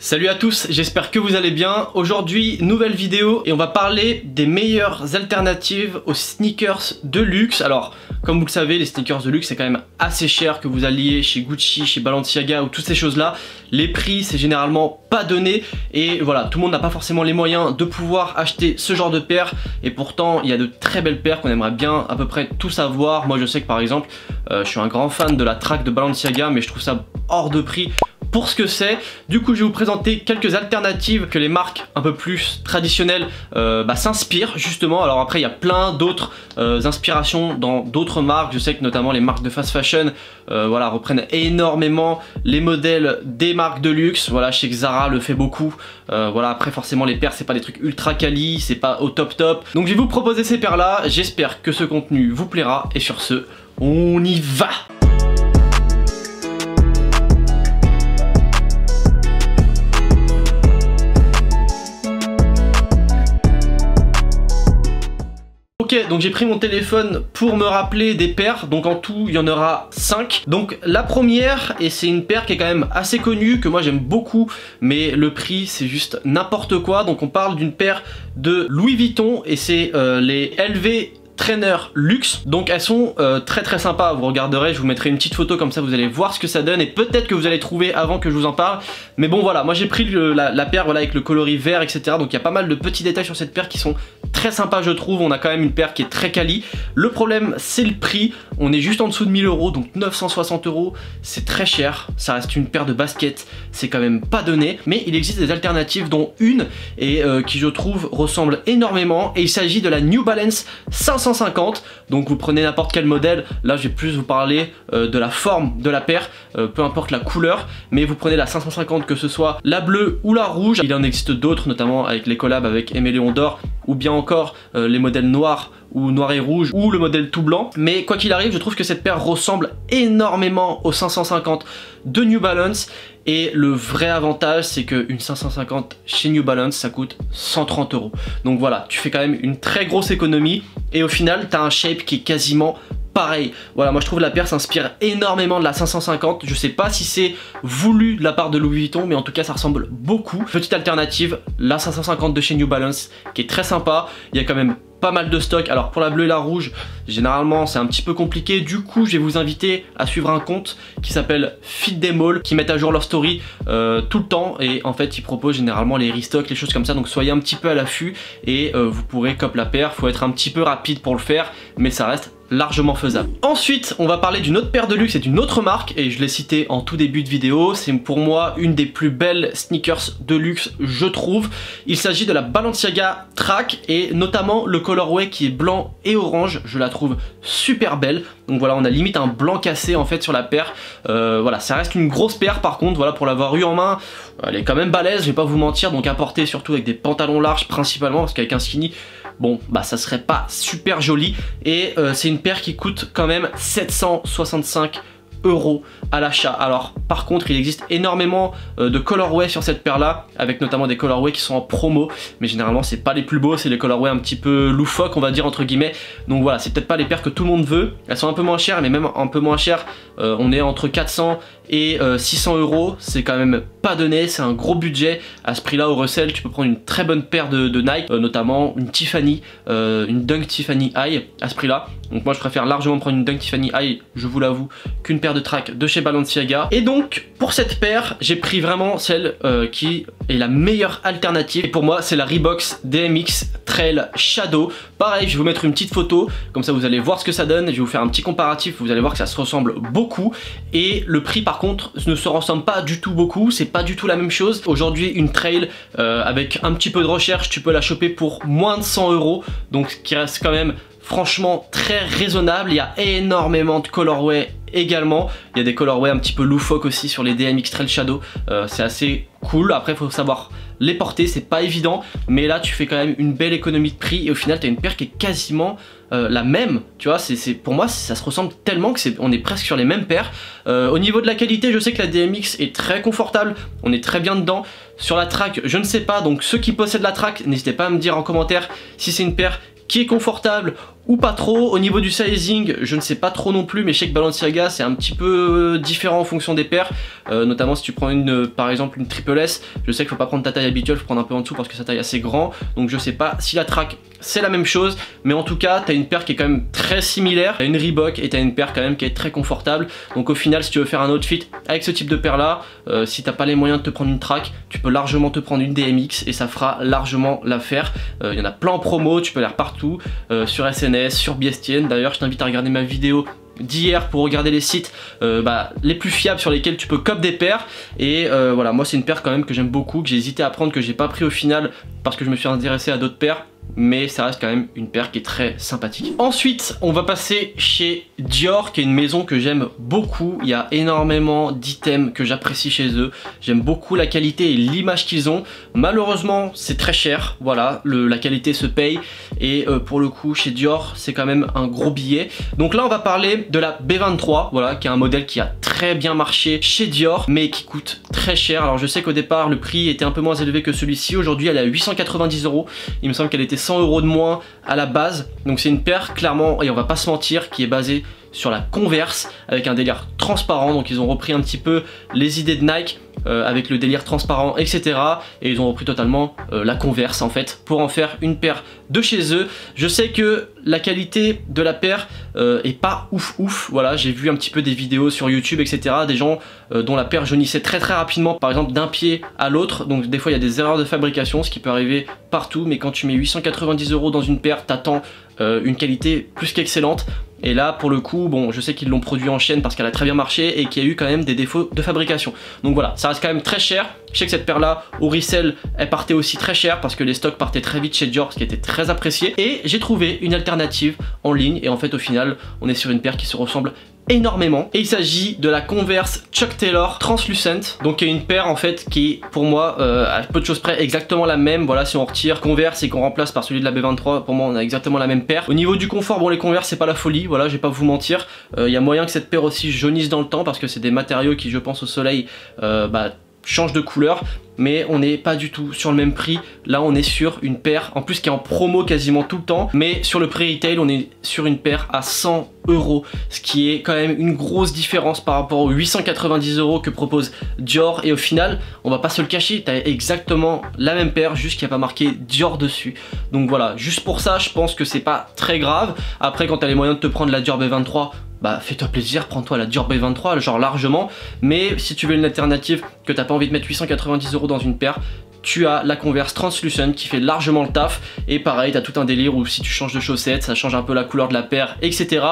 Salut à tous, j'espère que vous allez bien. Aujourd'hui, nouvelle vidéo et on va parler des meilleures alternatives aux sneakers de luxe. Alors, comme vous le savez, les sneakers de luxe c'est quand même assez cher, que vous alliez chez Gucci, chez Balenciaga ou toutes ces choses-là. Les prix c'est généralement pas donné et voilà, tout le monde n'a pas forcément les moyens de pouvoir acheter ce genre de paires et pourtant il y a de très belles paires qu'on aimerait bien à peu près tous avoir. Moi je sais que par exemple, je suis un grand fan de la track de Balenciaga mais je trouve ça hors de prix pour ce que c'est. Du coup je vais vous présenter quelques alternatives que les marques un peu plus traditionnelles s'inspirent justement. Alors après il y a plein d'autres inspirations dans d'autres marques. Je sais que notamment les marques de fast fashion voilà, reprennent énormément les modèles des marques de luxe. Voilà, je sais que Zara le fait beaucoup. Voilà, après forcément les paires c'est pas des trucs ultra quali, c'est pas au top. Donc je vais vous proposer ces paires là. J'espère que ce contenu vous plaira et sur ce on y va. Ok, donc j'ai pris mon téléphone pour me rappeler des paires, donc en tout il y en aura 5. Donc la première, et c'est une paire qui est quand même assez connue, que moi j'aime beaucoup, mais le prix c'est juste n'importe quoi. Donc on parle d'une paire de Louis Vuitton et c'est les LV Trainer Luxe. Donc elles sont très sympas, vous regarderez, je vous mettrai une petite photo comme ça vous allez voir ce que ça donne et peut-être que vous allez trouver avant que je vous en parle. Mais bon voilà, moi j'ai pris la paire voilà, avec le coloris vert etc. Donc il y a pas mal de petits détails sur cette paire qui sont très sympas je trouve. On a quand même une paire qui est très quali. Le problème c'est le prix, on est juste en dessous de 1000 €, donc 960 €, c'est très cher. Ça reste une paire de baskets, c'est quand même pas donné. Mais il existe des alternatives dont une et qui je trouve ressemble énormément et il s'agit de la New Balance 550. Donc vous prenez n'importe quel modèle, là je vais plus vous parler de la forme de la paire, peu importe la couleur, mais vous prenez la 550 que ce soit la bleue ou la rouge. Il en existe d'autres notamment avec les collabs avec Aimé Léon d'Or ou bien encore les modèles noirs ou noir et rouge ou le modèle tout blanc. Mais quoi qu'il arrive, je trouve que cette paire ressemble énormément aux 550 de New Balance. Et le vrai avantage c'est qu'une 550 chez New Balance ça coûte 130 €. Donc voilà, tu fais quand même une très grosse économie et au final tu as un shape qui est quasiment pareil. Voilà, moi je trouve la paire s'inspire énormément de la 550. Je sais pas si c'est voulu de la part de Louis Vuitton, mais en tout cas ça ressemble beaucoup. Petite alternative, la 550 de chez New Balance qui est très sympa. Il y a quand même pas mal de stock. Alors pour la bleue et la rouge, généralement c'est un petit peu compliqué. Du coup je vais vous inviter à suivre un compte qui s'appelle Fit Them All, qui mettent à jour leur story tout le temps. Et en fait ils proposent généralement les restocks, les choses comme ça. Donc soyez un petit peu à l'affût et vous pourrez cop la paire. Faut être un petit peu rapide pour le faire, mais ça reste largement faisable. Ensuite on va parler d'une autre paire de luxe et d'une autre marque et je l'ai cité en tout début de vidéo. C'est pour moi une des plus belles sneakers de luxe je trouve. Il s'agit de la Balenciaga Track et notamment le colorway qui est blanc et orange. Je la trouve super belle. Donc voilà, on a limite un blanc cassé en fait sur la paire. Voilà, ça reste une grosse paire par contre. Voilà, pour l'avoir eu en main, elle est quand même balèze, je vais pas vous mentir. Donc à porter surtout avec des pantalons larges principalement, parce qu'avec un skinny, bon bah ça serait pas super joli. Et c'est une paire qui coûte quand même 765 € à l'achat. Alors par contre il existe énormément de colorways sur cette paire là, avec notamment des colorways qui sont en promo, mais généralement c'est pas les plus beaux, c'est les colorways un petit peu loufoques on va dire entre guillemets. Donc voilà, c'est peut-être pas les paires que tout le monde veut. Elles sont un peu moins chères, mais même un peu moins chères, on est entre 400 et 600 €. C'est quand même pas donné, c'est un gros budget. À ce prix là au resell tu peux prendre une très bonne paire de Nike, notamment une Tiffany, une Dunk Tiffany High à ce prix là. Donc moi je préfère largement prendre une Dunk Tiffany High, je vous l'avoue, qu'une paire de track de chez Balenciaga. Et donc pour cette paire j'ai pris vraiment celle qui est la meilleure alternative. Et pour moi c'est la Reebok DMX Trail Shadow. Pareil, je vais vous mettre une petite photo, comme ça vous allez voir ce que ça donne. Je vais vous faire un petit comparatif, vous allez voir que ça se ressemble beaucoup. Et le prix par contre ne se ressemble pas du tout beaucoup, c'est pas du tout la même chose. Aujourd'hui une trail avec un petit peu de recherche tu peux la choper pour moins de 100 €, donc qui reste quand même franchement très raisonnable. Il y a énormément de colorway également. Il y a des colorways un petit peu loufoques aussi sur les DMX Trail Shadow. C'est assez cool. Après il faut savoir les porter, c'est pas évident. Mais là tu fais quand même une belle économie de prix et au final tu as une paire qui est quasiment la même. Tu vois, pour moi ça se ressemble tellement que on est presque sur les mêmes paires. Au niveau de la qualité, je sais que la DMX est très confortable. On est très bien dedans. Sur la track, je ne sais pas. Donc ceux qui possèdent la track, n'hésitez pas à me dire en commentaire si c'est une paire qui est confortable ou pas trop. Au niveau du sizing, je ne sais pas trop non plus, mais je sais que Balenciaga c'est un petit peu différent en fonction des paires, notamment si tu prends par exemple une triple S, je sais qu'il faut pas prendre ta taille habituelle, faut prendre un peu en dessous parce que sa taille est assez grand, donc je sais pas si la track c'est la même chose, mais en tout cas t'as une paire qui est quand même très similaire, t'as une Reebok et t'as une paire quand même qui est très confortable, donc au final si tu veux faire un outfit avec ce type de paire là, si t'as pas les moyens de te prendre une track, tu peux largement te prendre une DMX et ça fera largement l'affaire. Il y en a plein en promo, tu peux les partout, sur SNS, sur Biestienne. D'ailleurs je t'invite à regarder ma vidéo d'hier pour regarder les sites les plus fiables sur lesquels tu peux copier des paires, et voilà, moi c'est une paire quand même que j'aime beaucoup, que j'ai hésité à prendre, que j'ai pas pris au final parce que je me suis intéressé à d'autres paires, mais ça reste quand même une paire qui est très sympathique. Ensuite on va passer chez Dior, qui est une maison que j'aime beaucoup. Il y a énormément d'items que j'apprécie chez eux, j'aime beaucoup la qualité et l'image qu'ils ont. Malheureusement c'est très cher, voilà, la qualité se paye, et pour le coup chez Dior c'est quand même un gros billet. Donc là on va parler de la B23, voilà, qui est un modèle qui a très bien marché chez Dior mais qui coûte très cher. Alors je sais qu'au départ le prix était un peu moins élevé que celui-ci, aujourd'hui elle est à 890 €, il me semble qu'elle était 100 € de moins à la base, donc c'est une paire clairement, et on va pas se mentir, qui est basée sur la Converse avec un délire transparent. Donc ils ont repris un petit peu les idées de Nike avec le délire transparent, etc. Et ils ont repris totalement la Converse en fait pour en faire une paire de chez eux. Je sais que la qualité de la paire est pas ouf, voilà, j'ai vu un petit peu des vidéos sur YouTube, etc. Des gens dont la paire jaunissait très rapidement, par exemple d'un pied à l'autre. Donc des fois il y a des erreurs de fabrication, ce qui peut arriver partout, mais quand tu mets 890 € dans une paire, t'attends une qualité plus qu'excellente. Et là pour le coup, bon, je sais qu'ils l'ont produit en chaîne parce qu'elle a très bien marché et qu'il y a eu quand même des défauts de fabrication. Donc voilà, ça reste quand même très cher. Je sais que cette paire là au resell elle partait aussi très cher parce que les stocks partaient très vite chez Dior, ce qui était très apprécié. Et j'ai trouvé une alternative en ligne, et en fait au final on est sur une paire qui se ressemble énormément, et il s'agit de la Converse Chuck Taylor Translucent, donc qui est une paire en fait qui est pour moi à peu de choses près exactement la même. Voilà, si on retire Converse et qu'on remplace par celui de la B23, pour moi on a exactement la même paire. Au niveau du confort, bon, les Converse c'est pas la folie, voilà, je vais pas vous mentir, il y a moyen que cette paire aussi jaunisse dans le temps parce que c'est des matériaux qui, je pense, au soleil change de couleur, mais on n'est pas du tout sur le même prix. Là on est sur une paire en plus qui est en promo quasiment tout le temps, mais sur le prix retail on est sur une paire à 100 €, ce qui est quand même une grosse différence par rapport aux 890 € que propose Dior. Et au final on va pas se le cacher, t'as exactement la même paire, juste qu'il n'y a pas marqué Dior dessus. Donc voilà, juste pour ça je pense que c'est pas très grave. Après quand t'as les moyens de te prendre la Dior B23, bah fais-toi plaisir, prends-toi la Dior B23, genre largement. Mais si tu veux une alternative, que t'as pas envie de mettre 890 € dans une paire, tu as la Converse Translucent qui fait largement le taf. Et pareil, t'as tout un délire où si tu changes de chaussettes, ça change un peu la couleur de la paire, etc.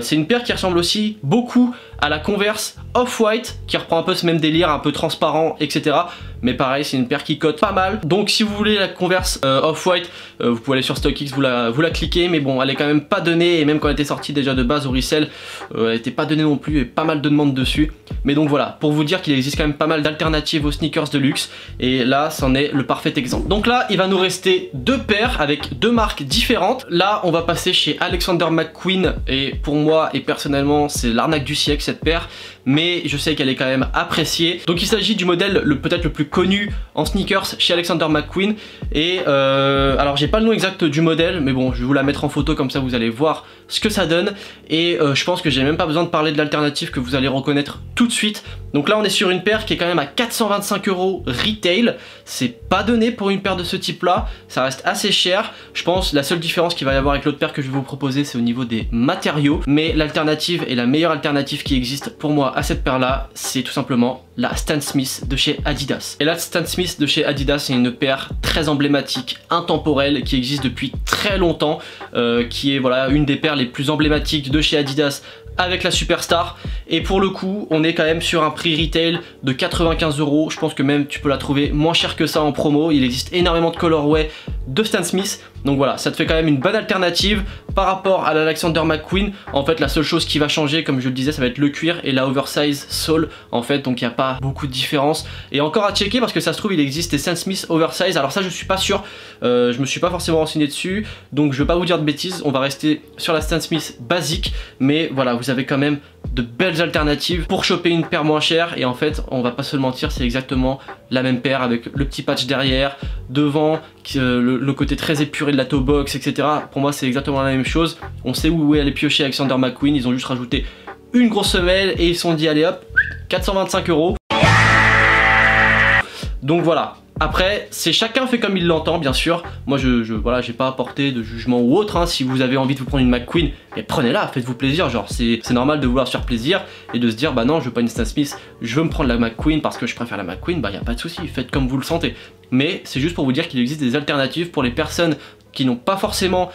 C'est une paire qui ressemble aussi beaucoup à la Converse Off-White, qui reprend un peu ce même délire, un peu transparent, etc. Mais pareil, c'est une paire qui cote pas mal. Donc si vous voulez la Converse Off-White, vous pouvez aller sur StockX, vous la cliquez. Mais bon, elle est quand même pas donnée, et même quand elle était sortie déjà de base au resell, elle était pas donnée non plus, et pas mal de demandes dessus. Mais donc voilà, pour vous dire qu'il existe quand même pas mal d'alternatives aux sneakers de luxe, et là c'en est le parfait exemple. Donc là il va nous rester deux paires avec deux marques différentes. Là on va passer chez Alexander McQueen, et pour moi et personnellement c'est l'arnaque du siècle cette paire, mais je sais qu'elle est quand même appréciée. Donc il s'agit du modèle peut-être le plus connu en sneakers chez Alexander McQueen, et alors j'ai pas le nom exact du modèle, mais bon je vais vous la mettre en photo, comme ça vous allez voir ce que ça donne. Et je pense que j'ai même pas besoin de parler de l'alternative que vous allez reconnaître tout de suite. Donc là on est sur une paire qui est quand même à 425 € retail, c'est pas donné pour une paire de ce type là, ça reste assez cher. Je pense la seule différence qu'il va y avoir avec l'autre paire que je vais vous proposer, c'est au niveau des matériaux, mais l'alternative et la meilleure alternative qui existe pour moi à cette paire là, c'est tout simplement la Stan Smith de chez Adidas. Et la Stan Smith de chez Adidas, c'est une paire très emblématique, intemporelle, qui existe depuis très longtemps, qui est voilà une des paires les plus emblématiques de chez Adidas avec la Superstar. Et pour le coup on est quand même sur un prix retail de 95 €. Je pense que même tu peux la trouver moins cher que ça en promo. Il existe énormément de colorway de Stan Smith, donc voilà, ça te fait quand même une bonne alternative par rapport à l'Alexander McQueen. En fait la seule chose qui va changer, comme je le disais, ça va être le cuir et la oversize sole en fait, donc il n'y a pas beaucoup de différence. Et encore à checker parce que ça se trouve il existe des Stan Smith oversize, alors ça je suis pas sûr, je me suis pas forcément renseigné dessus, donc je vais pas vous dire de bêtises. On va rester sur la Stan Smith basique, mais voilà, vous avez quand même de belles alternatives pour choper une paire moins chère. Et en fait, on va pas se le mentir, c'est exactement la même paire avec le petit patch derrière, devant, le côté très épuré de la toe box, etc. Pour moi, c'est exactement la même chose. On sait où est allé piocher Alexander McQueen. Ils ont juste rajouté une grosse semelle et ils se sont dit allez hop, 425 €. Donc voilà. Après, c'est chacun fait comme il l'entend, bien sûr. Moi, voilà, j'ai pas apporté de jugement ou autre. Hein. Si vous avez envie de vous prendre une McQueen, prenez-la, faites-vous plaisir. Genre, c'est normal de vouloir se faire plaisir et de se dire, bah non, je veux pas une Stan Smith, je veux me prendre la McQueen parce que je préfère la McQueen. Bah, y a pas de souci, faites comme vous le sentez. Mais c'est juste pour vous dire qu'il existe des alternatives pour les personnes qui n'ont pas forcément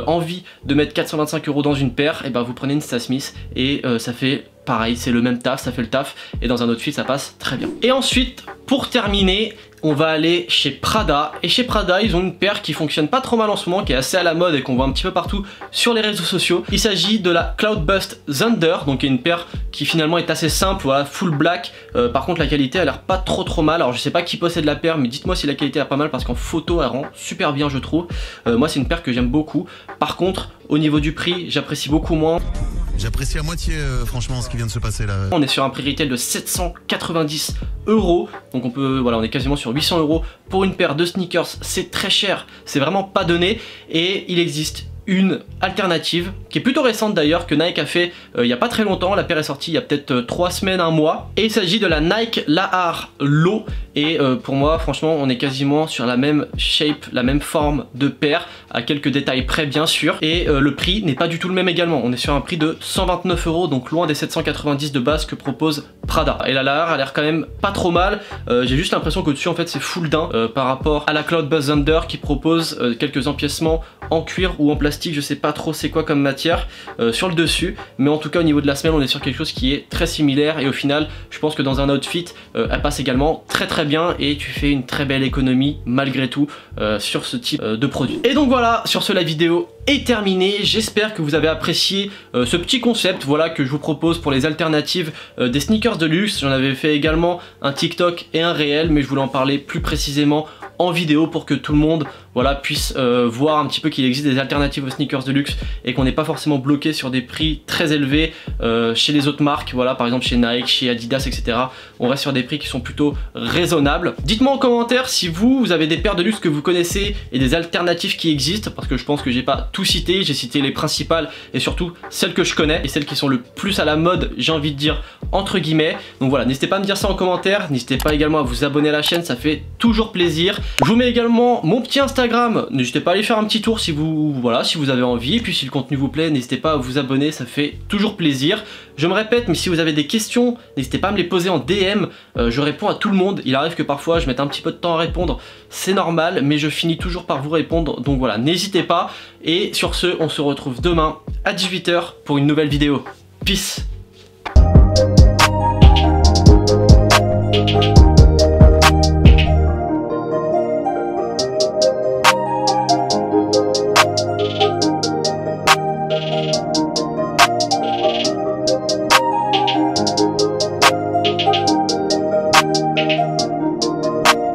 envie de mettre 425 € dans une paire. Et bah, vous prenez une Stan Smith et ça fait pareil, c'est le même taf, ça fait le taf, et dans un outfit ça passe très bien. Et ensuite, pour terminer, on va aller chez Prada, et chez Prada ils ont une paire qui fonctionne pas trop mal en ce moment, qui est assez à la mode et qu'on voit un petit peu partout sur les réseaux sociaux. Il s'agit de la Cloudburst Thunder, donc une paire qui finalement est assez simple, voilà, full black. Par contre la qualité a l'air pas trop mal. Alors je sais pas qui possède la paire, mais dites-moi si la qualité est pas mal, parce qu'en photo elle rend super bien je trouve. Moi c'est une paire que j'aime beaucoup. Par contre au niveau du prix j'apprécie beaucoup moins. J'apprécie à moitié franchement ce qui vient de se passer là. On est sur un prix retail de 790 €, donc on est quasiment sur 800 € pour une paire de sneakers. C'est très cher, c'est vraiment pas donné, et il existe une alternative qui est plutôt récente d'ailleurs, que Nike a fait il y a pas très longtemps. La paire est sortie il y a peut-être 3 semaines, 1 mois, et il s'agit de la Nike Lahar Low. Et pour moi franchement on est quasiment sur la même shape, la même forme de paire, à quelques détails près bien sûr, et le prix n'est pas du tout le même également. On est sur un prix de 129 €, donc loin des 790 de base que propose Prada. Et la Lahar a l'air quand même pas trop mal. J'ai juste l'impression qu'au-dessus en fait c'est full daim par rapport à la Cloudburst Thunder qui propose quelques empiècements en cuir ou en plastique, je sais pas trop c'est quoi comme matière sur le dessus, mais en tout cas au niveau de la semelle on est sur quelque chose qui est très similaire, et au final je pense que dans un outfit elle passe également très bien, et tu fais une très belle économie malgré tout sur ce type de produit. Et donc voilà, sur ce la vidéo est terminée. J'espère que vous avez apprécié ce petit concept, voilà, que je vous propose pour les alternatives des sneakers de luxe. J'en avais fait également un TikTok et un réel, mais je voulais en parler plus précisément en vidéo pour que tout le monde, voilà, puisse voir un petit peu qu'il existe des alternatives aux sneakers de luxe et qu'on n'est pas forcément bloqué sur des prix très élevés chez les autres marques, voilà, par exemple chez Nike, chez Adidas, etc. On reste sur des prix qui sont plutôt raisonnables. Dites-moi en commentaire si vous avez des paires de luxe que vous connaissez et des alternatives qui existent, parce que je pense que j'ai pas tout cité, j'ai cité les principales et surtout celles que je connais et celles qui sont le plus à la mode, j'ai envie de dire entre guillemets. Donc voilà, n'hésitez pas à me dire ça en commentaire, n'hésitez pas également à vous abonner à la chaîne, ça fait toujours plaisir. Je vous mets également mon petit Instagram, n'hésitez pas à aller faire un petit tour si vous, voilà, si vous avez envie, et puis si le contenu vous plaît, n'hésitez pas à vous abonner, ça fait toujours plaisir. Je me répète, mais si vous avez des questions, n'hésitez pas à me les poser en DM, je réponds à tout le monde. Il arrive que parfois je mette un petit peu de temps à répondre, c'est normal, mais je finis toujours par vous répondre, donc voilà, n'hésitez pas. Et sur ce, on se retrouve demain à 18 h pour une nouvelle vidéo. Peace.